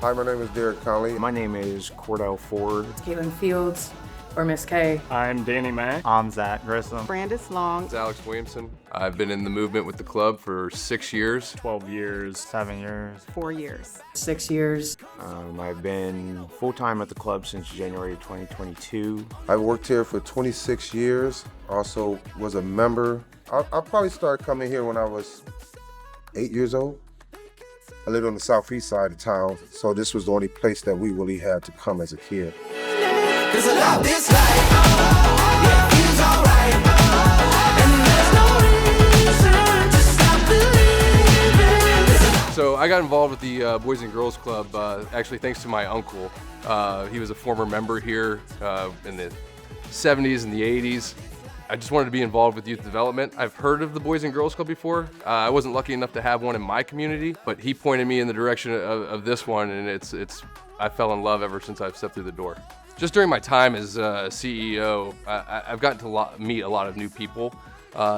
Hi, my name is Derek Conley. My name is Cordell Ford. Caitlin Fields, or Miss K. I'm Danny Mack. I'm Zach Grissom. Brandis Long. It's Alex Williamson. I've been in the movement with the club for 6 years. 12 years. 7 years. 4 years. 6 years. I've been full-time at the club since January 2022. I've worked here for 26 years. Also was a member. I probably started coming here when I was 8 years old. I lived on the southeast side of town, so this was the only place that we really had to come as a kid. 'Cause I love this life, yeah, it feels alright, and there's no reason to stop believing. So I got involved with the Boys and Girls Club actually thanks to my uncle. He was a former member here in the 70s and the 80s. I just wanted to be involved with youth development. I've heard of the Boys and Girls Club before. I wasn't lucky enough to have one in my community, but he pointed me in the direction of this one, and I fell in love ever since I've stepped through the door. Just during my time as CEO, I've gotten to meet a lot of new people.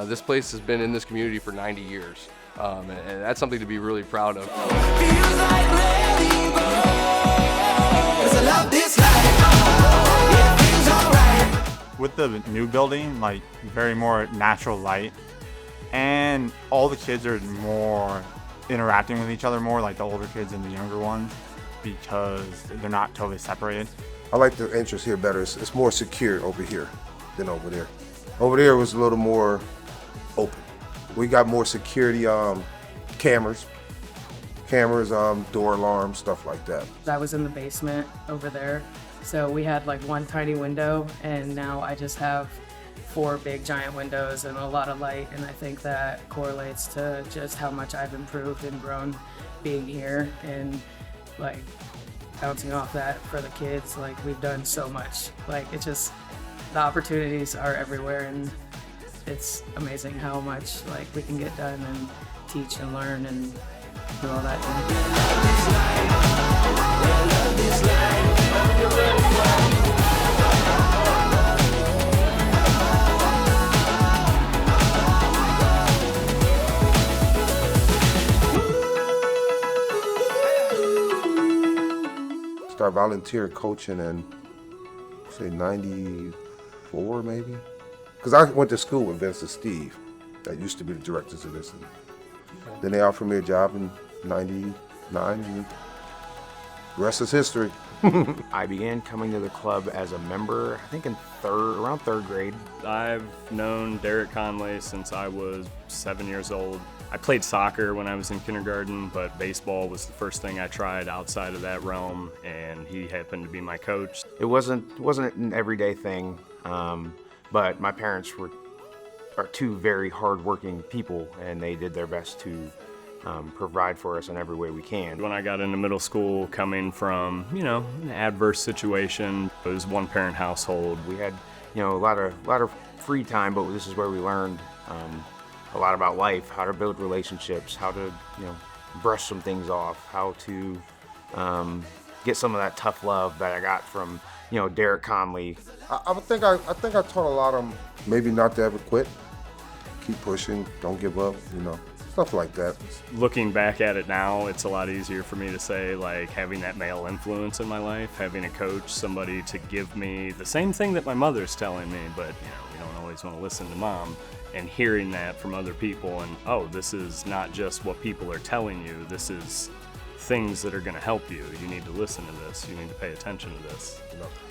This place has been in this community for 90 years, and that's something to be really proud of. Feels like letting go, 'cause I love this life, yeah, it feels alright. With the new building, like very more natural light, and all the kids are more interacting with each other more, like the older kids and the younger ones, because they're not totally separated. I like the entrance here better. It's more secure over here than over there. Over there was a little more open. We got more security cameras, door alarms, stuff like that. I was in the basement over there, so we had like one tiny window, and now I just have 4 big giant windows and a lot of light, and I think that correlates to just how much I've improved and grown being here, and like bouncing off that for the kids. Like, we've done so much. Like, it's just, the opportunities are everywhere, and it's amazing how much like we can get done and teach and learn and do all that. Started volunteer coaching in, say, 94 maybe. Because I went to school with Vince and Steve, that used to be the directors of this. Then they offered me a job in 99, and the rest is history. I began coming to the club as a member, I think around third grade. I've known Derek Conley since I was 7 years old. I played soccer when I was in kindergarten, but baseball was the first thing I tried outside of that realm, and he happened to be my coach. It wasn't an everyday thing, but my parents are 2 very hard-working people, and they did their best to provide for us in every way we can. When I got into middle school, coming from, an adverse situation, it was one-parent household. We had, a lot of free time, but this is where we learned a lot about life, how to build relationships, how to, brush some things off, how to get some of that tough love that I got from, Derek Conley. I think I taught a lot of them maybe not to ever quit, keep pushing, don't give up, stuff like that. Looking back at it now, it's a lot easier for me to say, like, having that male influence in my life, having a coach, somebody to give me the same thing that my mother's telling me, but, we don't always want to listen to mom, and hearing that from other people, and, oh, this is not just what people are telling you, this is things that are going to help you. You need to listen to this. You need to pay attention to this.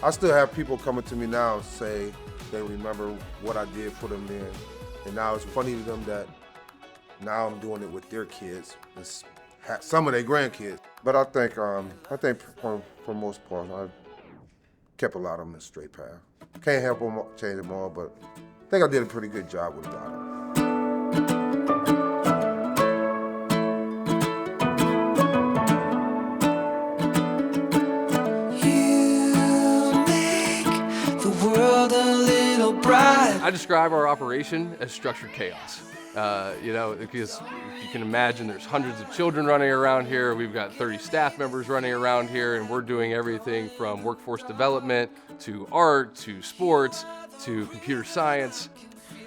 I still have people coming to me now say they remember what I did for them then, and now it's funny to them that now I'm doing it with their kids, some of their grandkids. But I think for most part, I've kept a lot of them in a straight path. Can't help them change them all, but I think I did a pretty good job with a lot of them. I describe our operation as structured chaos. Because you can imagine there's hundreds of children running around here. We've got 30 staff members running around here, and we're doing everything from workforce development to art to sports to computer science.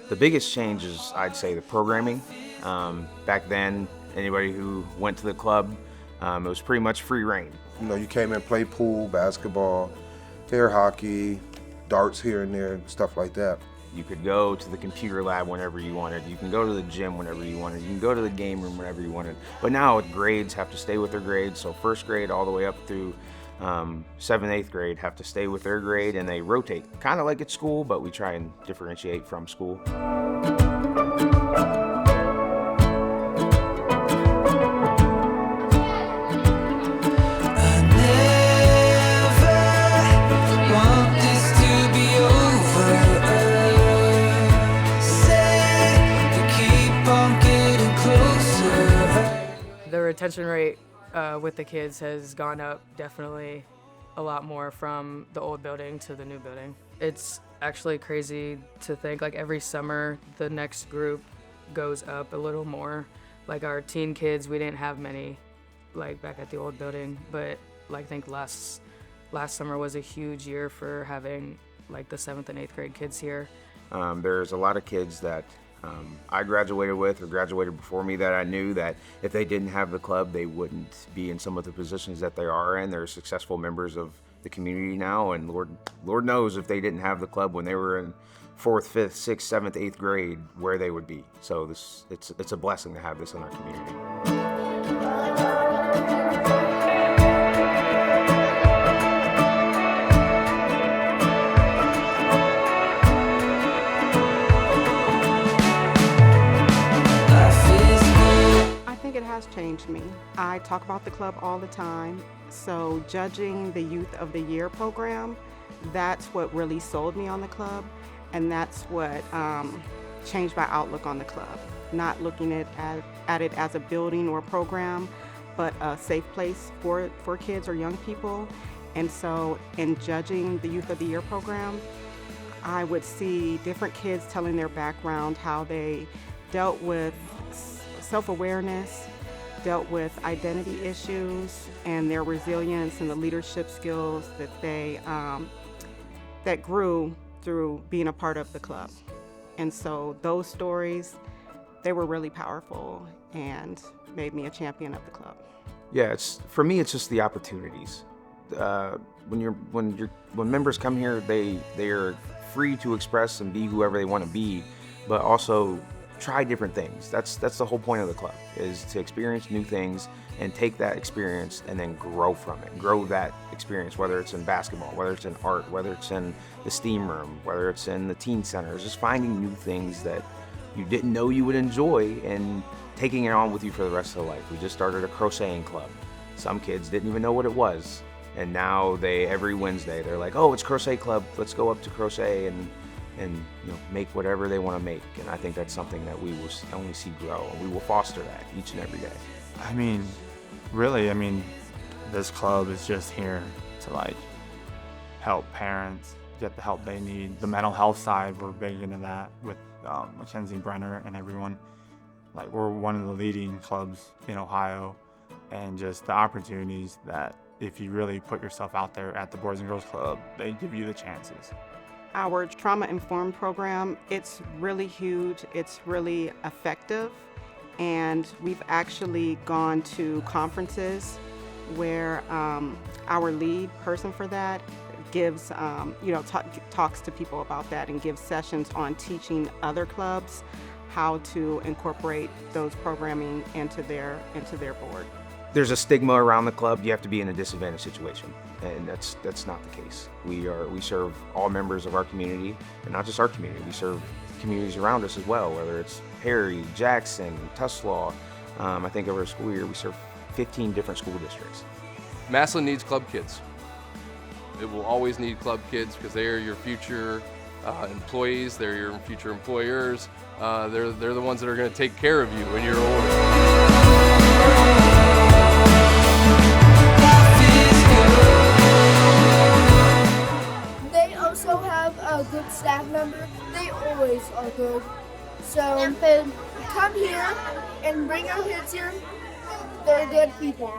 The biggest change is, I'd say, the programming. Back then, anybody who went to the club It was pretty much free reign. You know, you came in, played pool, basketball, air hockey, darts here and there, stuff like that. You could go to the computer lab whenever you wanted. You can go to the gym whenever you wanted. You can go to the game room whenever you wanted. But now grades have to stay with their grades. So first grade all the way up through 7th, 8th grade have to stay with their grade, and they rotate. Kind of like at school, but we try and differentiate from school. The retention rate with the kids has gone up definitely a lot more from the old building to the new building. It's actually crazy to think like every summer the next group goes up a little more. Like our teen kids, we didn't have many like back at the old building, but like I think last summer was a huge year for having like the 7th and 8th grade kids here. There's a lot of kids that I graduated with or graduated before me that I knew that if they didn't have the club, they wouldn't be in some of the positions that they are in. They're successful members of the community now, and Lord knows if they didn't have the club when they were in 4th, 5th, 6th, 7th, 8th grade, where they would be. So it's a blessing to have this in our community. It has changed me. I talk about the club all the time, so judging the Youth of the Year program, that's what really sold me on the club, and that's what changed my outlook on the club. Not looking at it as a building or a program, but a safe place for kids or young people. And so in judging the Youth of the Year program, I would see different kids telling their background, how they dealt with self-awareness, dealt with identity issues, and their resilience and the leadership skills that they that grew through being a part of the club. And so those stories, they were really powerful and made me a champion of the club. Yeah, for me, it's just the opportunities. When members come here, they are free to express and be whoever they want to be, but also try different things. That's the whole point of the club, is to experience new things and take that experience and then grow from it. Grow that experience, whether it's in basketball, whether it's in art, whether it's in the STEAM room, whether it's in the teen centers, just finding new things that you didn't know you would enjoy and taking it on with you for the rest of the life. We just started a crocheting club. Some kids didn't even know what it was, and now every Wednesday they're like, oh, it's crochet club, let's go up to crochet and make whatever they want to make. And I think that's something that we will only see grow, and we will foster that each and every day. I mean, really, this club is just here to help parents get the help they need. The mental health side, we're big into that with Mackenzie Brenner and everyone. We're one of the leading clubs in Ohio, and just the opportunities that if you really put yourself out there at the Boys and Girls Club, they give you the chances. Our trauma-informed program, it's really huge, it's really effective, and we've actually gone to conferences where our lead person for that gives, talks to people about that and gives sessions on teaching other clubs how to incorporate those programming into their board. There's a stigma around the club. You have to be in a disadvantaged situation, and that's not the case. We serve all members of our community, and not just our community. We serve communities around us as well, whether it's Perry, Jackson, Tuslaw. I think over a school year we serve 15 different school districts. Massillon needs club kids. It will always need club kids because they are your future employees. They're your future employers. They're the ones that are going to take care of you when you're older. They also have a good staff member. They always are good. So come here and bring your kids here. They're good people.